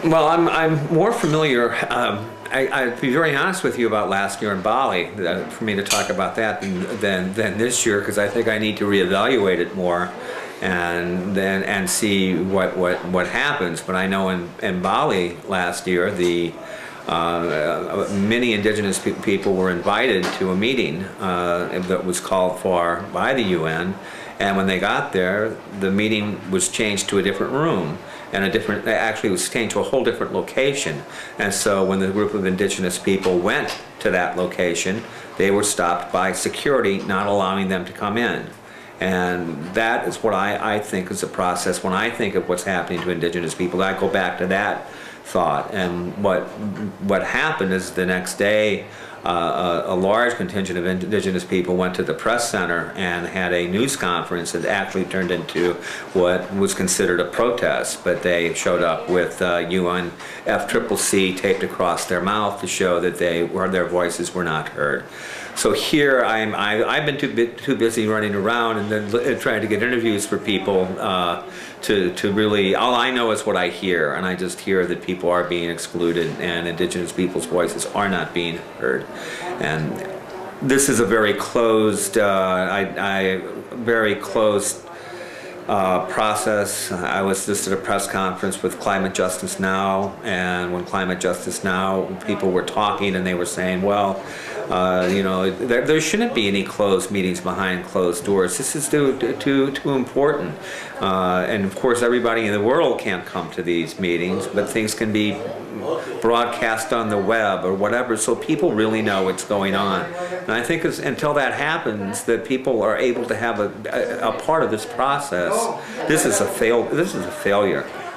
Well, I'm more familiar. I'd be very honest with you about last year in Bali, for me to talk about that than this year, because I think I need to reevaluate it more, and see what happens. But I know in Bali last year, the many indigenous people were invited to a meeting that was called for by the UN, and when they got there, the meeting was changed to a different room. And actually it was changed to a whole different location. And so when the group of indigenous people went to that location, they were stopped by security, not allowing them to come in. And that is what I think is a process. When I think of what's happening to indigenous people, I go back to that thought. And what happened is the next day, a large contingent of indigenous people went to the press center and had a news conference that actually turned into what was considered a protest, but they showed up with UNFCCC taped across their mouth to show that their voices were not heard. So here I've been too busy running around and then trying to get interviews for people to really, all I know is what I hear, and I just hear that people are being excluded and indigenous people's voices are not being heard. And this is a very closed, very closed process. I was just at a press conference with Climate Justice Now, and when Climate Justice Now people were talking and they were saying, well, you know, there shouldn't be any closed meetings behind closed doors. This is too important. And of course everybody in the world can't come to these meetings, but things can be broadcast on the web or whatever, so people really know what's going on. And I think until that happens, that people are able to have a part of this process. This is a failure.